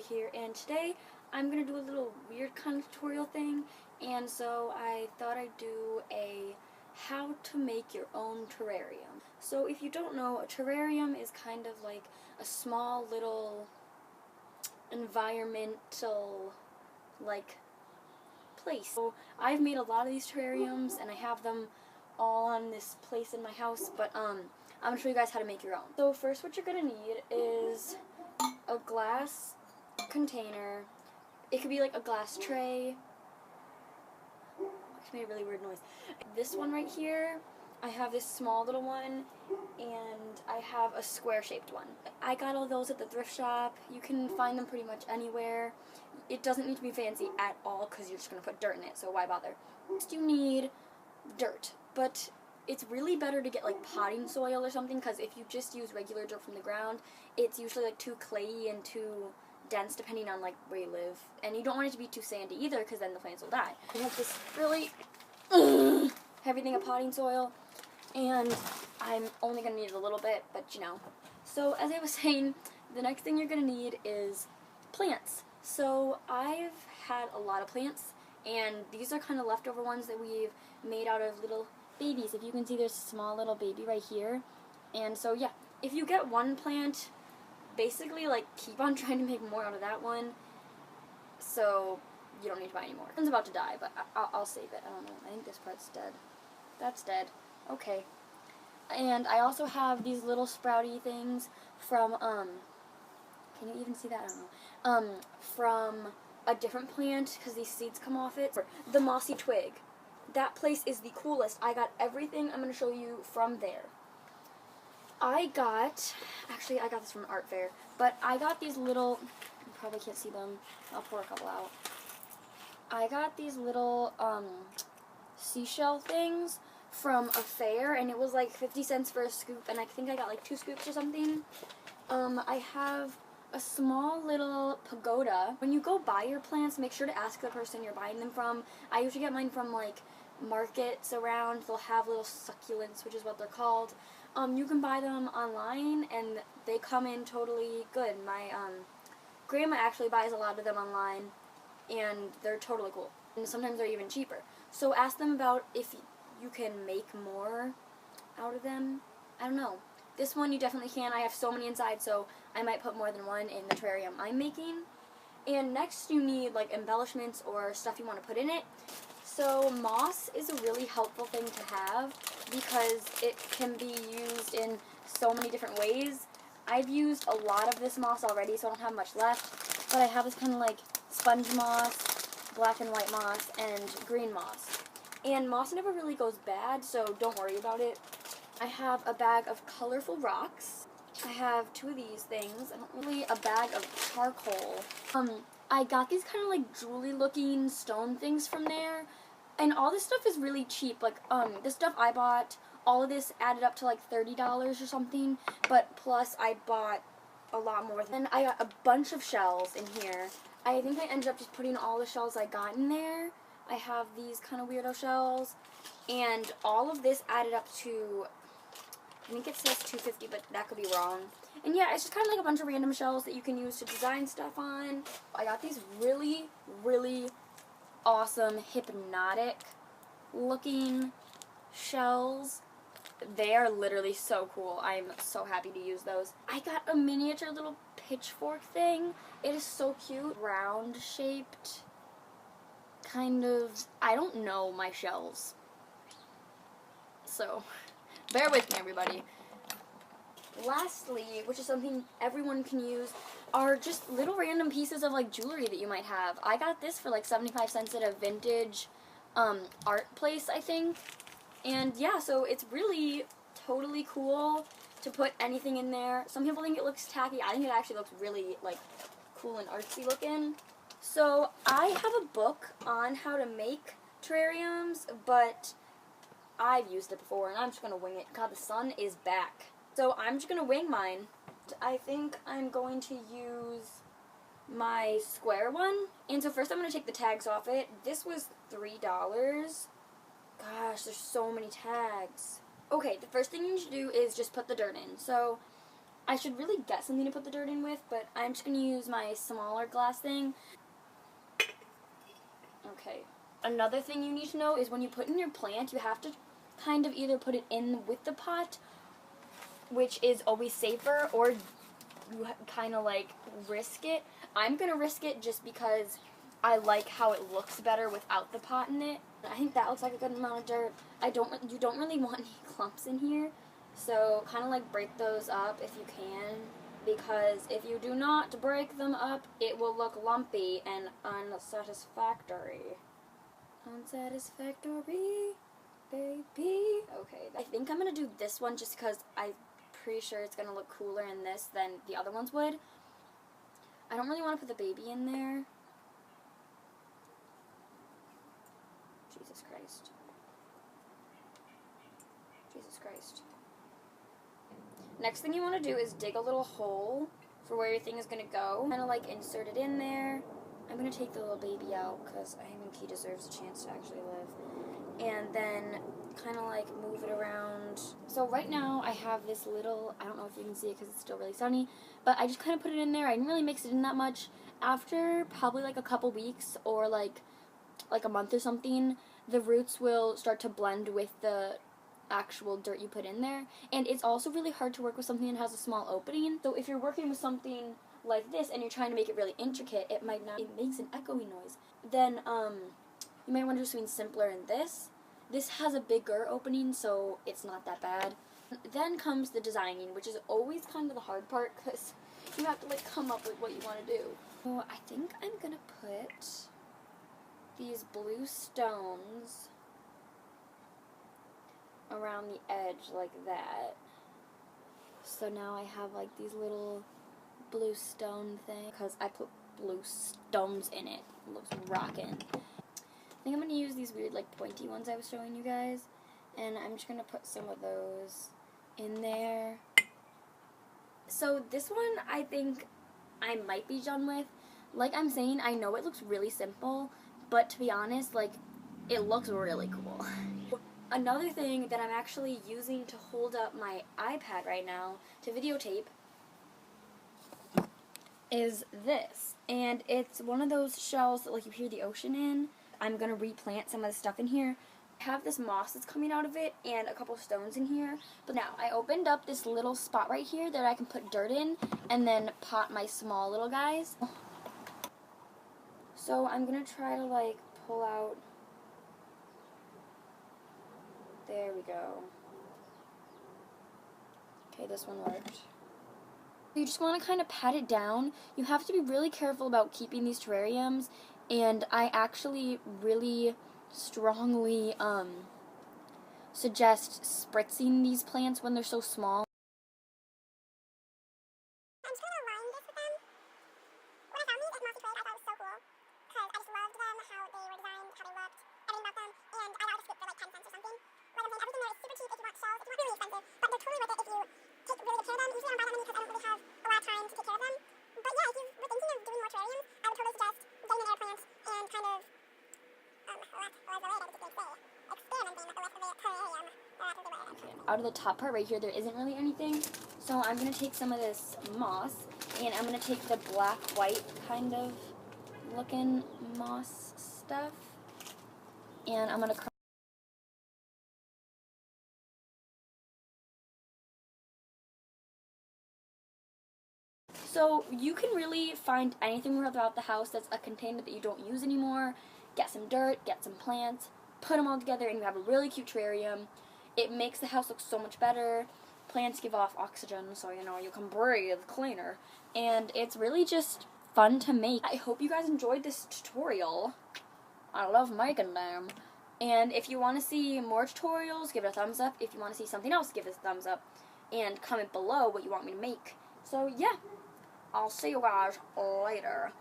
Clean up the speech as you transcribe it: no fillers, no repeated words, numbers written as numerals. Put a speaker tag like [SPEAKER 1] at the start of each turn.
[SPEAKER 1] here, and today I'm going to do a little weird kind of tutorial thing, and so I thought I'd do a how to make your own terrarium. So if you don't know, a terrarium is kind of like a small little environmental like place. So I've made a lot of these terrariums and I have them all on this place in my house, but I'm going to show you guys how to make your own. So first what you're going to need is a glass container. It could be like a glass tray. Actually made a really weird noise. This one right here, I have this small little one, and I have a square shaped one. I got all those at the thrift shop. You can find them pretty much anywhere. It doesn't need to be fancy at all because you're just going to put dirt in it, so why bother? Next you need dirt, but it's really better to get like potting soil or something, because if you just use regular dirt from the ground, it's usually like too clayey and too dense depending on like where you live, and you don't want it to be too sandy either because then the plants will die. You have this really heavy thing of potting soil, and I'm only going to need a little bit, but you know. So as I was saying, the next thing you're going to need is plants. So I've had a lot of plants, and these are kind of leftover ones that we've made out of little babies. If you can see, there's a small little baby right here. And so yeah, if you get one plant, basically like keep on trying to make more out of that one, so you don't need to buy any more. One's about to die, but I'll save it. I don't know. I think this part's dead. That's dead. Okay. And I also have these little sprouty things from can you even see that? I don't know. From a different plant, because these seeds come off it. The mossy twig. That place is the coolest. I got everything I'm going to show you from there. I got this from an art fair, but I got these little, you probably can't see them, I'll pour a couple out. I got these little seashell things from a fair, and it was like 50 cents for a scoop, and I think I got like 2 scoops or something. I have a small little pagoda. When you go buy your plants, make sure to ask the person you're buying them from. I usually get mine from like markets around. They'll have little succulents, which is what they're called. You can buy them online, and they come in totally good. My grandma actually buys a lot of them online, and they're totally cool. And sometimes they're even cheaper. So ask them about if you can make more out of them. I don't know. This one you definitely can. I have so many inside, so I might put more than one in the terrarium I'm making. And next you need like embellishments or stuff you want to put in it. So moss is a really helpful thing to have because it can be used in so many different ways. I've used a lot of this moss already, so I don't have much left, but I have this kind of like sponge moss, black and white moss, and green moss. And moss never really goes bad, so don't worry about it. I have a bag of colorful rocks. I have 2 of these things. A bag of charcoal. I got these kind of like jewelry looking stone things from there. And all this stuff is really cheap. Like, the stuff I bought, all of this added up to like $30 or something. But plus I bought a lot more. And I got a bunch of shells in here. I think I ended up just putting all the shells I got in there. I have these kind of weirdo shells. And all of this added up to, I think it says $2.50, but that could be wrong. And yeah, it's just kind of like a bunch of random shells that you can use to design stuff on. I got these really, really awesome hypnotic looking shells. They are literally so cool. I'm so happy to use those. I got a miniature little pitchfork thing. It is so cute. Round shaped. Kind of, I don't know my shells. So bear with me, everybody. Lastly, which is something everyone can use, are just little random pieces of like jewelry that you might have. I got this for like 75 cents at a vintage art place, I think. And yeah, so it's really totally cool to put anything in there. Some people think it looks tacky. I think it actually looks really like cool and artsy looking. So I have a book on how to make terrariums, but I've used it before, and I'm just going to wing it. God, the sun is back. So I'm just going to wing mine. I think I'm going to use my square one. And so first I'm going to take the tags off it. This was $3. Gosh, there's so many tags. Okay, the first thing you need to do is just put the dirt in. So I should really get something to put the dirt in with, but I'm just going to use my smaller glass thing. Okay. Another thing you need to know is when you put in your plant, you have to kind of either put it in with the pot, which is always safer, or you kind of like risk it. I'm going to risk it just because I like how it looks better without the pot in it. I think that looks like a good amount of dirt. You don't really want any clumps in here, so kind of like break those up if you can, because if you do not break them up, it will look lumpy and unsatisfactory. Unsatisfactory, baby. Okay, I think I'm gonna do this one just because I'm pretty sure it's gonna look cooler in this than the other ones would. I don't really want to put the baby in there. Jesus Christ. Jesus Christ. Next thing you want to do is dig a little hole for where your thing is going to go. Kind of like insert it in there. I'm going to take the little baby out because I think he deserves a chance to actually live. And then kind of like move it around. So right now I have this little, I don't know if you can see it because it's still really sunny, but I just kind of put it in there. I didn't really mix it in that much. After probably like a couple weeks or like a month or something, the roots will start to blend with the actual dirt you put in there. And it's also really hard to work with something that has a small opening. So if you're working with something like this and you're trying to make it really intricate, it makes an echoey noise. Then you might want to do something simpler in this. This has a bigger opening, so it's not that bad. Then comes the designing, which is always kind of the hard part because you have to like come up with what you want to do. So I think I'm gonna put these blue stones around the edge like that. So now I have like these little blue stone thing because I put blue stones in it. It looks rockin'. I think I'm gonna use these weird like pointy ones I was showing you guys, and I'm just gonna put some of those in there. So this one I think I might be done with. Like I'm saying, I know it looks really simple, but to be honest, like, it looks really cool. Another thing that I'm actually using to hold up my iPad right now to videotape is this. And it's one of those shells that like you hear the ocean in. I'm going to replant some of the stuff in here. I have this moss that's coming out of it and a couple stones in here. But now I opened up this little spot right here that I can put dirt in and then pot my small little guys. So I'm going to try to like pull out. There we go. Okay, this one worked. You just want to kind of pat it down. You have to be really careful about keeping these terrariums, and I actually really strongly suggest spritzing these plants when they're so small.
[SPEAKER 2] I'm just going to align this with them. When I found these at Multi-Trade, I thought it was so cool, because I just loved them, how they were designed, how they looked, everything about them, and I got a scoop for like 10 cents or something. Like I'm saying, everything there is super cheap if you want shells. It's not really expensive, but they're totally worth it if you take really good care of them. Usually I don't buy that many because I don't really have a lot of time to take care of them. But yeah, if you were thinking of doing more terrariums, I would totally suggest getting an air plant and kind of, experimenting with the terrarium. That's the word.
[SPEAKER 1] Out of the top part right here, there isn't really anything. So I'm going to take some of this moss, and I'm going to take the black-white kind of looking moss stuff, and I'm going to So you can really find anything throughout the house that's a container that you don't use anymore. Get some dirt, get some plants, put them all together, and you have a really cute terrarium. It makes the house look so much better. Plants give off oxygen, so you know you can breathe cleaner. And it's really just fun to make. I hope you guys enjoyed this tutorial. I love making them. And if you want to see more tutorials, give it a thumbs up. If you want to see something else, give it a thumbs up. And comment below what you want me to make. So yeah. I'll see you guys later.